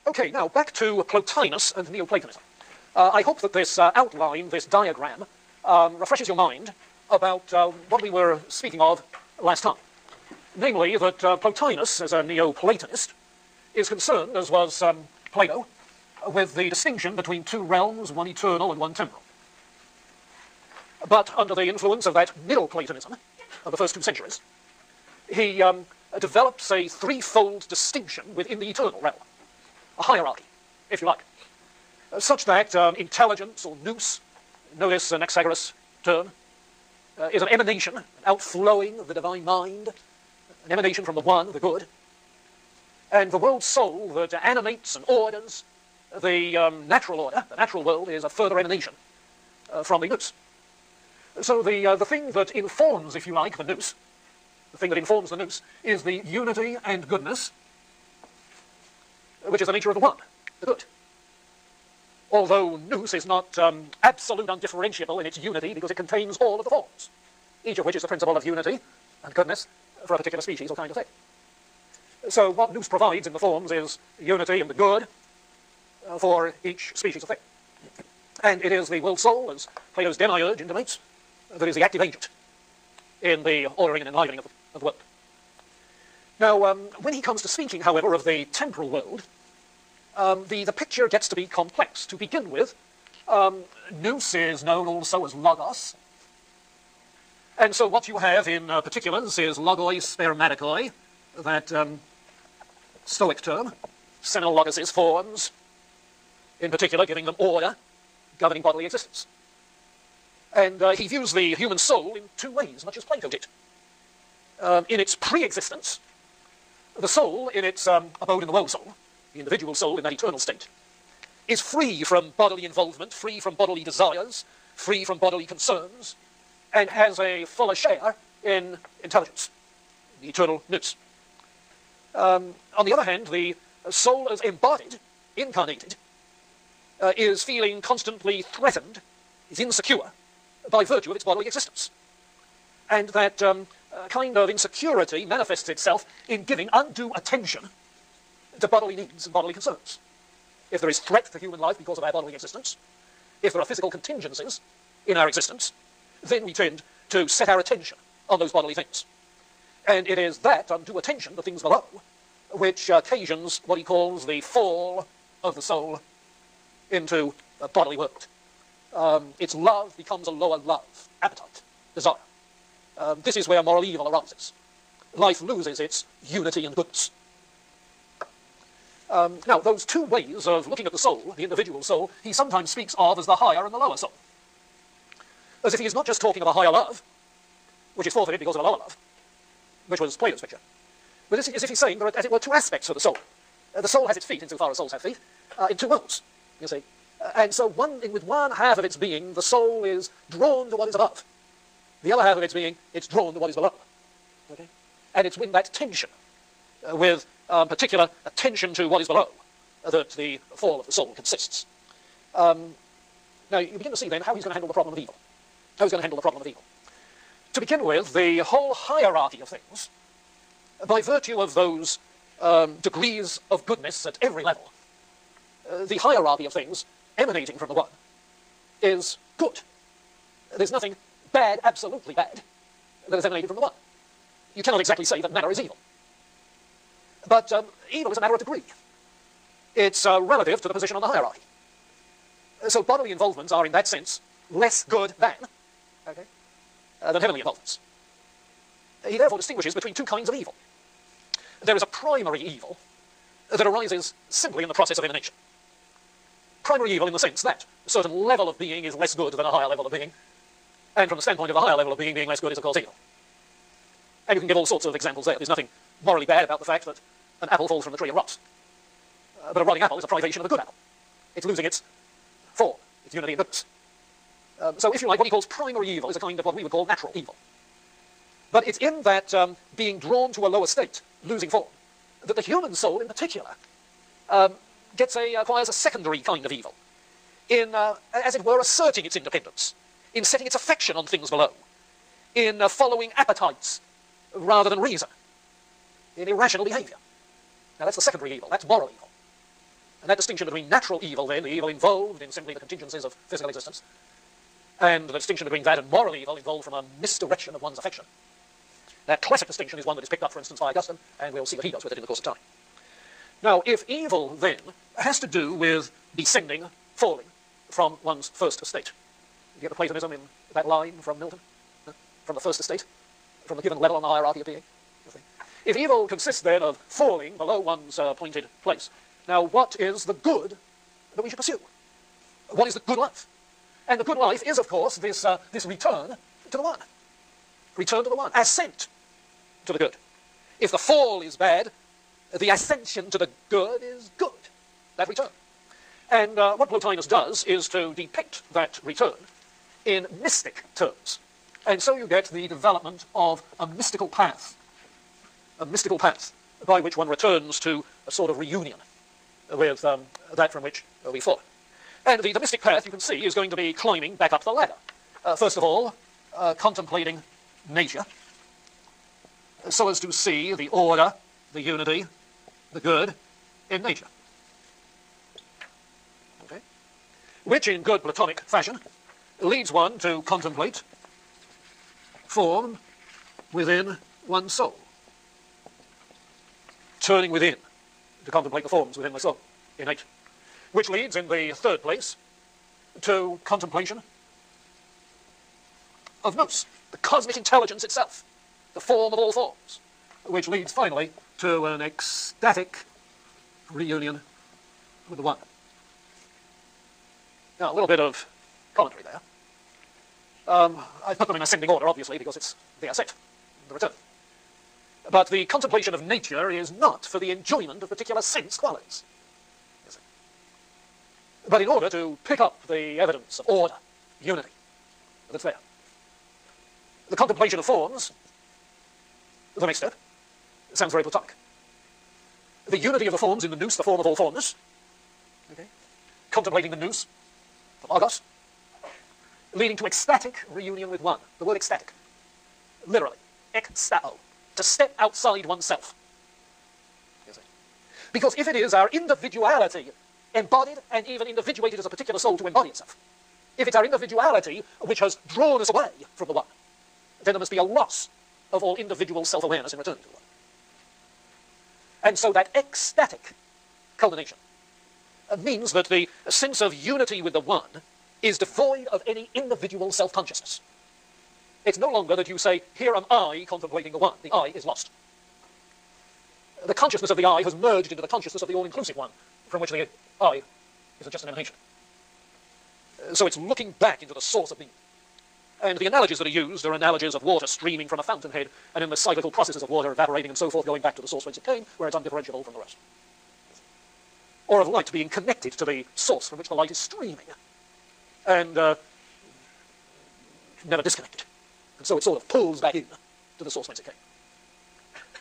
Okay, now back to Plotinus and Neoplatonism. I hope that this outline, this diagram, refreshes your mind about what we were speaking of last time. Namely, that Plotinus, as a Neoplatonist, is concerned, as was Plato, with the distinction between two realms, one eternal and one temporal. But under the influence of that Middle Platonism of the first 2 centuries, he develops a threefold distinction within the eternal realm, a hierarchy, if you like, such that intelligence, or nous, notice an Anaxagoras term, is an emanation, an outflowing of the divine mind, an emanation from the one, the good, and the world soul that animates and orders the natural order, the natural world, is a further emanation from the nous. So the thing that informs, if you like, the nous, the thing that informs the nous, is the unity and goodness, which is the nature of the one, the good. Although nous is not absolute undifferentiable in its unity because it contains all of the forms, each of which is the principle of unity and goodness for a particular species or kind of thing. So what nous provides in the forms is unity and the good for each species of thing. And it is the world soul, as Plato's demiurge intimates, that is the active agent in the ordering and enlivening of the world. Now, when he comes to speaking, however, of the temporal world, the picture gets to be complex. To begin with, nous is known also as logos. And so what you have in particulars is logoi spermaticoi, that Stoic term, seminal logos' forms, in particular giving them order, governing bodily existence. And he views the human soul in 2 ways, much as Plato did. In its pre-existence, the soul, in its abode in the world soul, the individual soul in that eternal state, is free from bodily involvement, free from bodily desires, free from bodily concerns, and has a fuller share in intelligence, the eternal nous. On the other hand, the soul as embodied, incarnated, is feeling constantly threatened, is insecure, by virtue of its bodily existence. And that kind of insecurity manifests itself in giving undue attention to bodily needs and bodily concerns. If there is threat to human life because of our bodily existence, if there are physical contingencies in our existence, then we tend to set our attention on those bodily things. And it is that undue attention to things below which occasions what he calls the fall of the soul into a bodily world. Its love becomes a lower love, appetite, desire. This is where moral evil arises. Life loses its unity and goodness. Now, those 2 ways of looking at the soul, the individual soul, he sometimes speaks of as the higher and the lower soul. As if he is not just talking of a higher love, which is forfeited because of a lower love, which was Plato's picture, but as if he's saying there are, as it were, 2 aspects of the soul. The soul has its feet, insofar as souls have feet, in 2 worlds, you see. And so with one half of its being, the soul is drawn to what is above. The other half of its being, it's drawn to what is below. Okay? And it's in that tension, with particular attention to what is below, that the fall of the soul consists. Now, you begin to see then how he's going to handle the problem of evil. How he's going to handle the problem of evil. To begin with, the whole hierarchy of things, by virtue of those degrees of goodness at every level, the hierarchy of things emanating from the one is good. There's nothing bad, absolutely bad, that is emanated from the one. You cannot exactly say that matter is evil. But evil is a matter of degree. It's relative to the position on the hierarchy. So bodily involvements are, in that sense, less good than heavenly involvements. He therefore distinguishes between 2 kinds of evil. There is a primary evil that arises simply in the process of emanation. Primary evil in the sense that a certain level of being is less good than a higher level of being, and from the standpoint of a higher level of being less good is of course evil. And you can give all sorts of examples there. There's nothing morally bad about the fact that an apple falls from the tree and rots. But a rotting apple is a privation of a good apple. It's losing its form, its unity and goodness. So if you like, what he calls primary evil is a kind of what we would call natural evil. But it's in that being drawn to a lower state, losing form, that the human soul in particular acquires a secondary kind of evil, in, as it were, asserting its independence, in setting its affection on things below, in following appetites rather than reason, in irrational behavior. Now that's the secondary evil, that's moral evil. And that distinction between natural evil, then, the evil involved in simply the contingencies of physical existence, and the distinction between that and moral evil involved from a misdirection of one's affection. That classic distinction is one that is picked up, for instance, by Augustine, and we'll see what he does with it in the course of time. Now, if evil, then, has to do with descending, falling from one's first estate. You get the Platonism in that line from Milton? From the first estate? From the given level on the hierarchy of being? If evil consists, then, of falling below one's appointed place, now what is the good that we should pursue? What is the good life? And the good life is, of course, this return to the one. Return to the one. Ascent to the good. If the fall is bad, the ascension to the good is good. That return. And what Plotinus does is to depict that return in mystic terms. And so you get the development of a mystical path by which one returns to a sort of reunion with that from which we fall. And the mystic path, you can see, is going to be climbing back up the ladder. First of all, contemplating nature, so as to see the order, the unity, the good in nature. Okay? Which, in good Platonic fashion, leads one to contemplate form within one's soul. Turning within to contemplate the forms within the soul, innate. Which leads, in the third place, to contemplation of nous, the cosmic intelligence itself, the form of all forms, which leads finally to an ecstatic reunion with the one. Now, a little bit of commentary there. I put them in ascending order, obviously, because it's the ascent, the return. But the contemplation of nature is not for the enjoyment of particular sense qualities. But in order to pick up the evidence of order, unity, that's there. The contemplation of forms, the next step, sounds very Platonic. The unity of the forms in the nous, the form of all formness. Okay? Contemplating the nous, the logos, leading to ecstatic reunion with one. The word ecstatic, literally, ekstao, to step outside oneself. You see? Because if it is our individuality embodied and even individuated as a particular soul to embody itself, if it's our individuality which has drawn us away from the one, then there must be a loss of all individual self-awareness in returning to the one. And so that ecstatic culmination means that the sense of unity with the one is devoid of any individual self-consciousness. It's no longer that you say, here am I contemplating the one. The I is lost. The consciousness of the I has merged into the consciousness of the all-inclusive one, from which the I is just an emanation. So it's looking back into the source of being. And the analogies that are used are analogies of water streaming from a fountainhead, and in the cyclical processes of water evaporating and so forth, going back to the source whence it came, where it's undifferentiable from the rest. Or of light being connected to the source from which the light is streaming, and never disconnected. And so it sort of pulls back in to the source whence it came.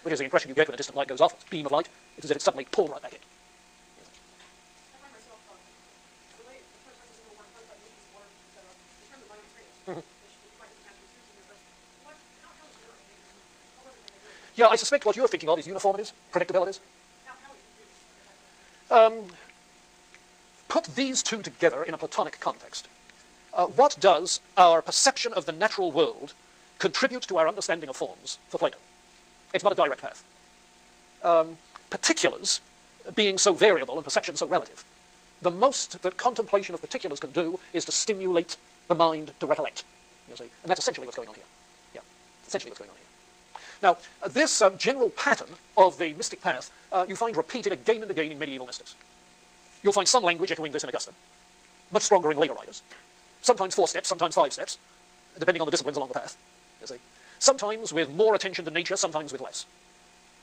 Which is the impression you get when a distant light goes off, it's a beam of light, it's as if it's suddenly pulled right back in. Yeah, I suspect what you're thinking of is uniformities, predictabilities. Put these two together in a Platonic context. What does our perception of the natural world contribute to our understanding of forms for Plato? It's not a direct path. Particulars being so variable and perception so relative, the most that contemplation of particulars can do is to stimulate the mind to recollect. You see? And that's essentially what's going on here. Yeah, essentially what's going on here. Now, this general pattern of the mystic path you find repeated again and again in medieval mystics. You'll find some language echoing this in Augustine, much stronger in later writers. Sometimes 4 steps, sometimes 5 steps, depending on the disciplines along the path. You see? Sometimes with more attention to nature, sometimes with less.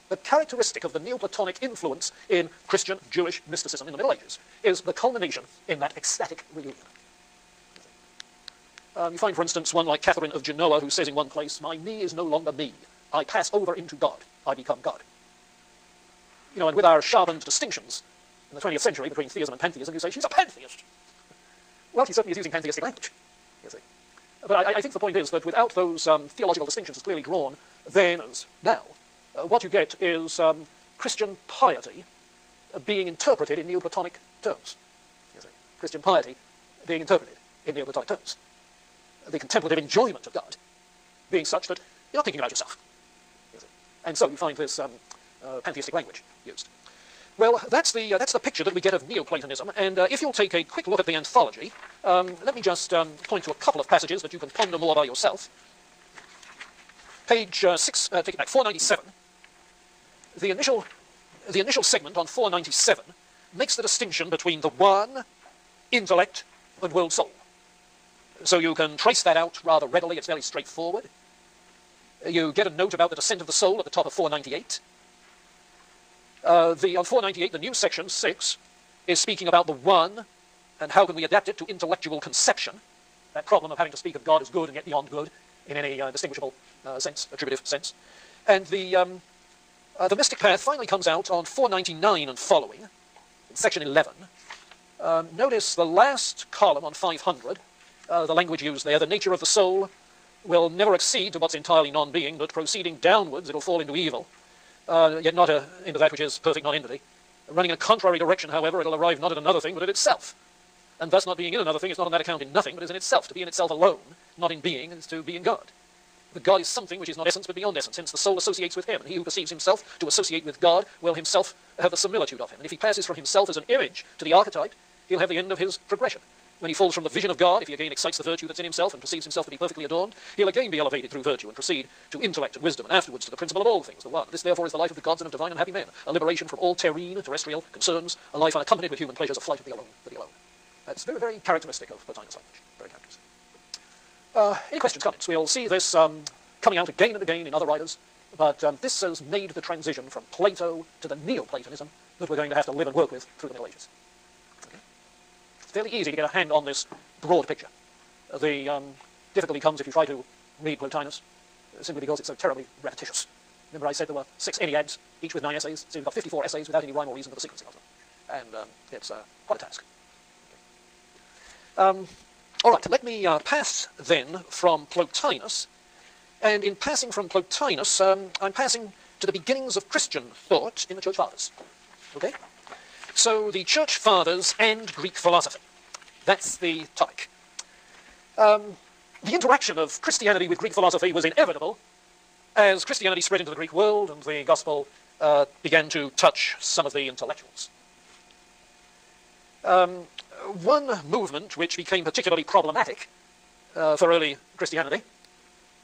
The characteristic of the Neoplatonic influence in Christian, Jewish mysticism in the Middle Ages is the culmination in that ecstatic reunion. You find, for instance, one like Catherine of Genoa who says in one place, "My me is no longer me. I pass over into God. I become God." You know, and with our sharpened distinctions in the 20th century between theism and pantheism, you say, she's a pantheist. Well, she certainly is using pantheistic language, you see. But I think the point is that without those theological distinctions as clearly drawn then as now, what you get is Christian piety being interpreted in Neoplatonic terms. You see, Christian piety being interpreted in Neoplatonic terms. The contemplative enjoyment of God being such that you're not thinking about yourself. You see. And so you find this pantheistic language used. Well, that's the picture that we get of Neoplatonism, and if you'll take a quick look at the anthology, let me just point to a couple of passages that you can ponder more by yourself. Page 6, take it back, 497. The initial segment on 497 makes the distinction between the one, intellect, and world soul. So you can trace that out rather readily, it's very straightforward. You get a note about the descent of the soul at the top of 498. On 498, the new section, 6, is speaking about the one, and how can we adapt it to intellectual conception, that problem of having to speak of God as good and yet beyond good, in any distinguishable sense, attributive sense. And the mystic path finally comes out on 499 and following, in section 11. Notice the last column on 500, the language used there, the nature of the soul will never exceed to what's entirely non-being, but proceeding downwards it'll fall into evil, yet not into that which is perfect non-entity. Running in a contrary direction, however, it'll arrive not at another thing, but at itself. And thus not being in another thing is not on that account in nothing, but is in itself. To be in itself alone, not in being, is to be in God. But God is something which is not essence, but beyond essence. Hence the soul associates with him, and he who perceives himself to associate with God will himself have the similitude of him. And if he passes from himself as an image to the archetype, he'll have the end of his progression. When he falls from the vision of God, if he again excites the virtue that's in himself and perceives himself to be perfectly adorned, he'll again be elevated through virtue and proceed to intellect and wisdom, and afterwards to the principle of all things, the one. This therefore is the life of the gods and of divine and happy men, a liberation from all terrestrial concerns, a life unaccompanied with human pleasures, a flight of the alone, for the alone. That's very, very characteristic of Plotinus language. Very characteristic. Any questions, comments? We'll see this coming out again and again in other writers, but this has made the transition from Plato to the Neoplatonism that we're going to have to live and work with through the Middle Ages. Okay? It's fairly easy to get a hand on this broad picture. The difficulty comes if you try to read Plotinus, simply because it's so terribly repetitious. Remember I said there were 6 Enneads, each with 9 essays, so you've got 54 essays without any rhyme or reason for the sequencing of them. And it's quite a task. All right, let me pass then from Plotinus, and in passing from Plotinus, I'm passing to the beginnings of Christian thought in the Church Fathers. Okay? So the Church Fathers and Greek philosophy. That's the topic. The interaction of Christianity with Greek philosophy was inevitable as Christianity spread into the Greek world and the gospel began to touch some of the intellectuals. One movement which became particularly problematic for early Christianity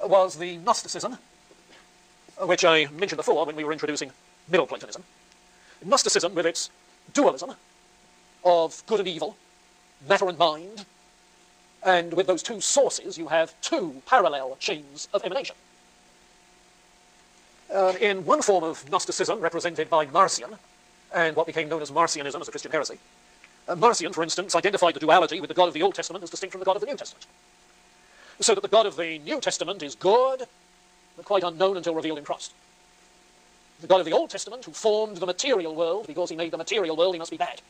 was the Gnosticism, which I mentioned before when we were introducing Middle Platonism. Gnosticism, with its dualism of good and evil, matter and mind, and with those two sources you have two parallel chains of emanation. In one form of Gnosticism, represented by Marcion, and what became known as Marcionism as a Christian heresy, Marcion, for instance, identified the duality with the God of the Old Testament as distinct from the God of the New Testament. So that the God of the New Testament is good, but quite unknown until revealed in Christ. The God of the Old Testament, who formed the material world, because he made the material world, he must be bad.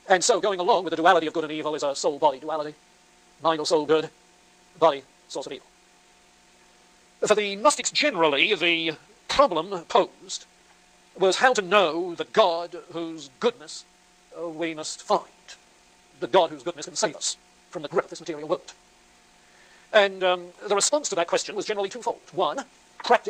And so going along with the duality of good and evil is a soul-body duality. Mind or soul good, body, source of evil. For the Gnostics generally, the problem posed was how to know the God whose goodness we must find. The God whose goodness can save us from the grip of this material world. And the response to that question was generally twofold. One, practice